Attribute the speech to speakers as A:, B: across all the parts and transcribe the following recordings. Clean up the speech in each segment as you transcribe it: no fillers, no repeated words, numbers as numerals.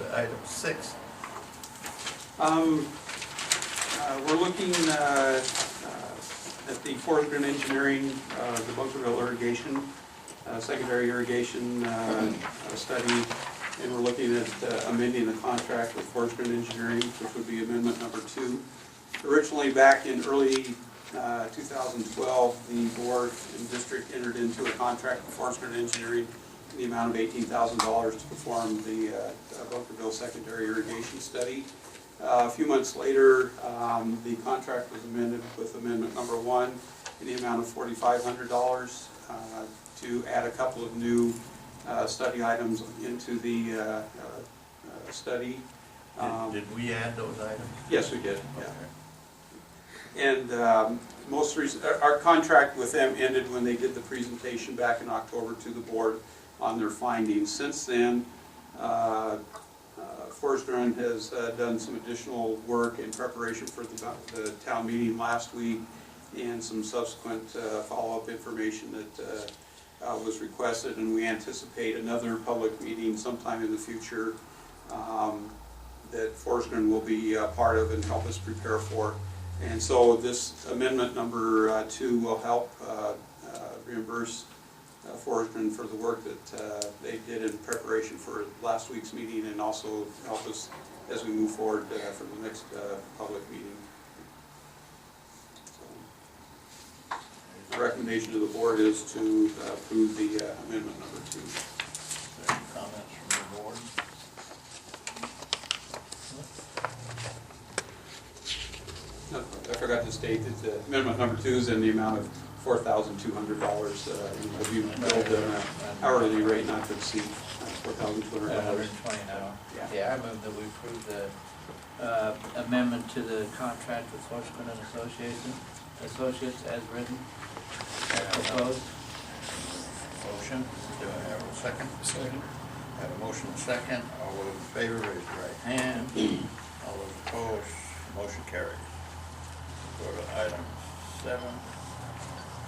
A: to item 6.
B: We're looking at the Forestry Engineering, the Bunkerville irrigation, secondary irrigation study, and we're looking at amending the contract with Forestry Engineering, which would be amendment number 2. Originally, back in early 2012, the board and district entered into a contract with Forestry Engineering in the amount of $18,000 to perform the Bunkerville secondary irrigation study. A few months later, the contract was amended with amendment number 1 in the amount of $4,500 to add a couple of new study items into the study.
A: Did we add those items?
B: Yes, we did.
A: Okay.
B: Yeah. And most recent, our contract with them ended when they did the presentation back in October to the board on their findings. Since then, Forestry has done some additional work in preparation for the town meeting last week, and some subsequent follow-up information that was requested, and we anticipate another public meeting sometime in the future that Forestry will be part of and help us prepare for. And so this amendment number 2 will help reimburse Forestry for the work that they did in preparation for last week's meeting, and also help us as we move forward for the next public meeting. So, the recommendation to the board is to approve the amendment number 2.
A: Any comments from the board?
B: No, I forgot to state that the amendment number 2 is in the amount of $4,200, and will be billed at an hourly rate not to exceed $4,200.
C: 120 an hour. Yeah, I move that we approve the amendment to the contract with Forestry and Associates as written, as proposed.
A: Motion. Do I have a second?
D: Second.
A: I have a motion and a second. All those in favor, raise your right hand. All those opposed, motion carried. Go to item 7.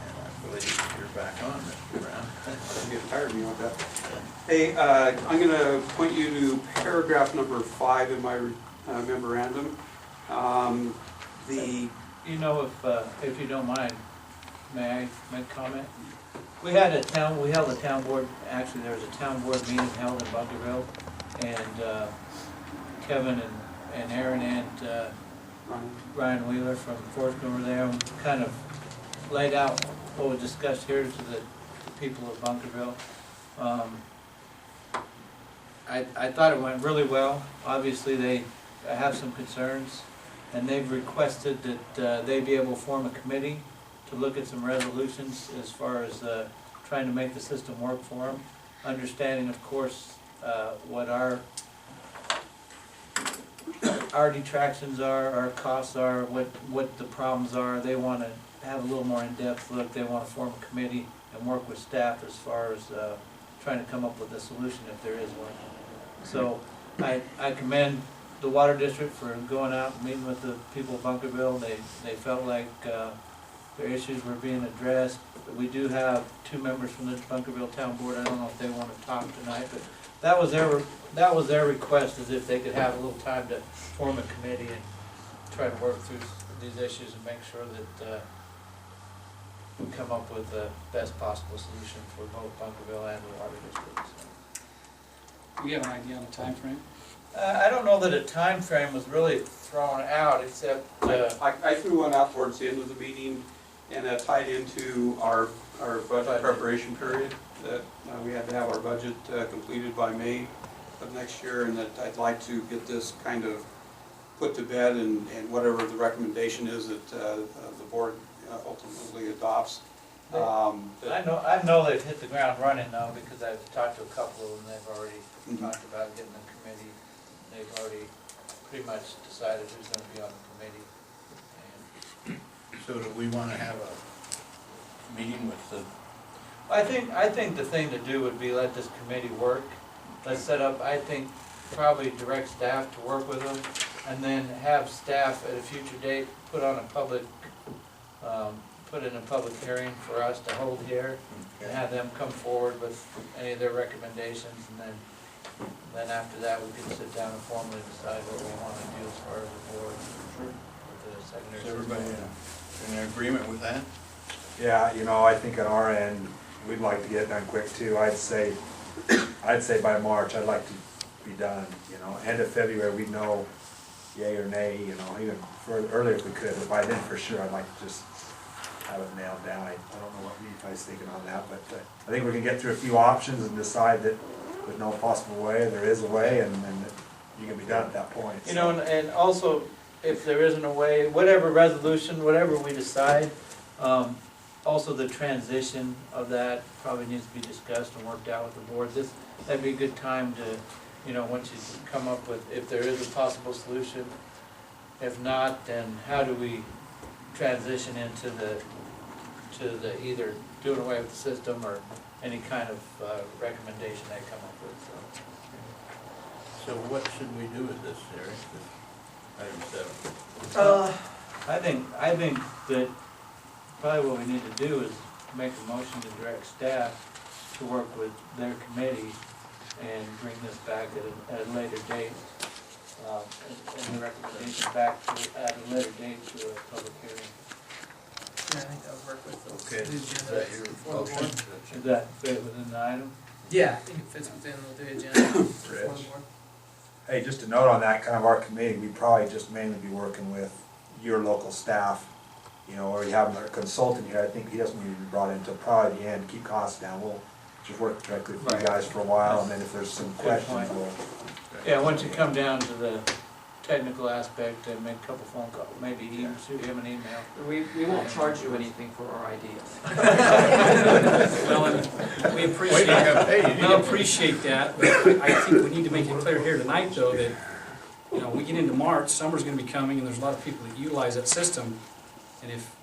A: And I believe you're back on, Mr. Brown.
B: I'm getting tired of me with that. Hey, I'm going to point you to paragraph number 5 in my memorandum.
C: You know, if you don't mind, may I make a comment? We held a town board, actually there was a town board meeting held in Bunkerville, and Kevin and Aaron and Ryan Wheeler from Forestry were there, and kind of laid out what was discussed here to the people of Bunkerville. I thought it went really well. Obviously they have some concerns, and they've requested that they be able to form a committee to look at some resolutions as far as trying to make the system work for them. Understanding, of course, what our detractions are, our costs are, what the problems are. They want to have a little more in-depth look. They want to form a committee and work with staff as far as trying to come up with a solution if there is one. So I commend the Water District for going out and meeting with the people of Bunkerville. They felt like their issues were being addressed. We do have 2 members from the Bunkerville Town Board. I don't know if they want to talk tonight, but that was their request, is if they could have a little time to form a committee and try to work through these issues and make sure that we come up with the best possible solution for both Bunkerville and the Water District. So.
D: Do you have an idea on the time frame?
C: I don't know that a time frame was really thrown out, except
B: I threw one out towards the end of the meeting, and that tied into our budget preparation period, that we had to have our budget completed by May of next year, and that I'd like to get this kind of put to bed, and whatever the recommendation is that the board ultimately adopts.
C: I know they've hit the ground running though, because I've talked to a couple of them. They've already talked about getting a committee. They've already pretty much decided who's going to be on the committee. And
A: So do we want to have a meeting with the...
C: I think the thing to do would be let this committee work. Let's set up, I think, probably direct staff to work with them, and then have staff at a future date put on a public, put in a public hearing for us to hold here, and have them come forward with any of their recommendations, and then Then after that, we can sit down and formally decide what we want to do as far as the board. With the secondary
A: Is everybody
C: system.
A: in agreement with that?
E: Yeah, you know, I think on our end, we'd like to get it done quick too. I'd say by March, I'd like to be done, you know, end of February, we'd know yay or nay, you know, even earlier if we could, but by then for sure, I'd like to just have it nailed down. I don't know what you guys thinking on that, but I think we can get through a few options and decide that with no possible way, there is a way, and that you can be done at that point.
C: You know, and also, if there isn't a way, whatever resolution, whatever we decide, also the transition of that probably needs to be discussed and worked out with the board. That'd be a good time to, you know, once you come up with, if there is a possible solution. If not, then how do we transition into the either doing away with the system or any kind of recommendation they come up with, so.
A: So what should we do with this, Eric, this item 7?
C: I think that probably what we need to do is make a motion to direct staff to work with their committee and bring this back at a later date, and the recommendation back at a later date to a public hearing.
F: Yeah, I think that would work with the
A: Okay, is
F: agenda
A: that your
F: before the
A: motion?
F: board.
C: Does that fit within the item?
F: Yeah, I think it fits within the agenda before the
E: Rich.
F: board.
E: Hey, just a note on that, kind of our committee, we'd probably just mainly be working with your local staff, you know, or you have a consultant here, I think he doesn't need to be brought in until probably the end, keep costs down. We'll just work directly with you
C: Right.
E: guys for a while, and then if there's some
C: Good
E: questions,
C: point.
E: we'll.
C: Yeah, once you come down to the technical aspect, and make a couple phone calls, maybe shoot him an email.
G: We won't charge you anything for our ideas.
D: Well, and we
A: Wait,
D: appreciate,
A: I gotta pay you.
D: we appreciate that, but I think we need to make it clear here tonight, though, that, you know, we get into March, summer's gonna be coming, and there's a lot of people that utilize that system, and if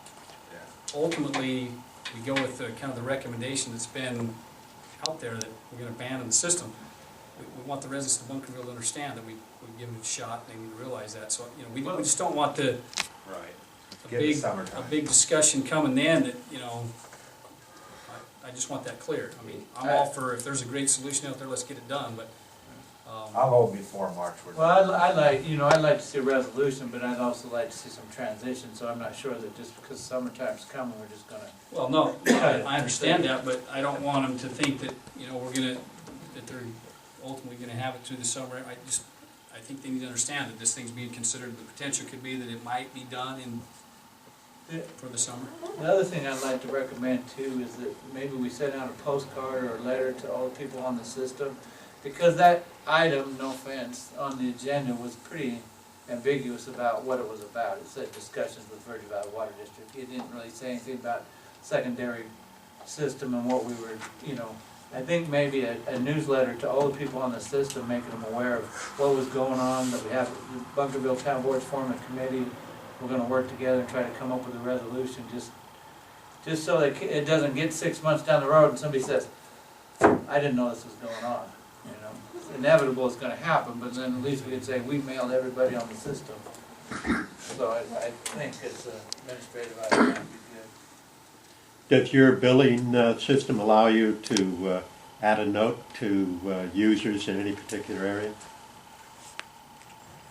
D: ultimately we go with the kind of the recommendation that's been out there that we're gonna abandon the system, we want the residents of Bunkerville to understand that we've given it a shot, and they need to realize that, so, you know, we just don't want the
E: Right.
D: a
E: Get the
D: big,
E: summertime.
D: a big discussion coming then that, you know, I just want that clear. I mean, I'm all for, if there's a great solution out there, let's get it done, but,
E: I'm hoping before March we're done.
C: Well, I'd like, you know, I'd like to see a resolution, but I'd also like to see some transition, so I'm not sure that just because summertime's coming, we're just gonna.
D: well, no, I understand that, but I don't want them to think that, you know, that they're ultimately gonna have it through the summer. I think they need to understand that this thing's being considered, the potential could be that it might be done for the summer.
C: The other thing I'd like to recommend too is that maybe we send out a postcard or a letter to all the people on the system, because that item, no offense, on the agenda was pretty ambiguous about what it was about. It said discussions with Virgin Valley Water District. It didn't really say anything about secondary system and what we were, you know. I think maybe a newsletter to all the people on the system, making them aware of what was going on, that we have the Bunkerville Town Board's forming a committee. We're gonna work together and try to come up with a resolution, just so that it doesn't get 6 months down the road and somebody says, I didn't know this was going on, you know. It's inevitable it's gonna happen, but then at least we could say, we mailed everybody on the system. So I think it's an administrative item that would be good.
H: Does your billing system allow you to add a note to users in any particular area?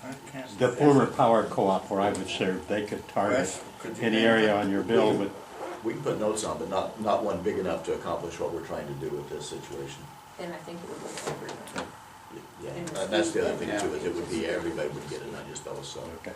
A: I can't-
H: The former power co-op where I was served, they could target
A: Wes, could you
H: any
A: name
H: area
A: that?
H: on your bill with,
I: We can put notes on, but not one big enough to accomplish what we're trying to do with this situation.
G: And I think it would be everyone.
I: Yeah, and that's the other thing too, is it would be, everybody would get it, not just those, so.
H: okay.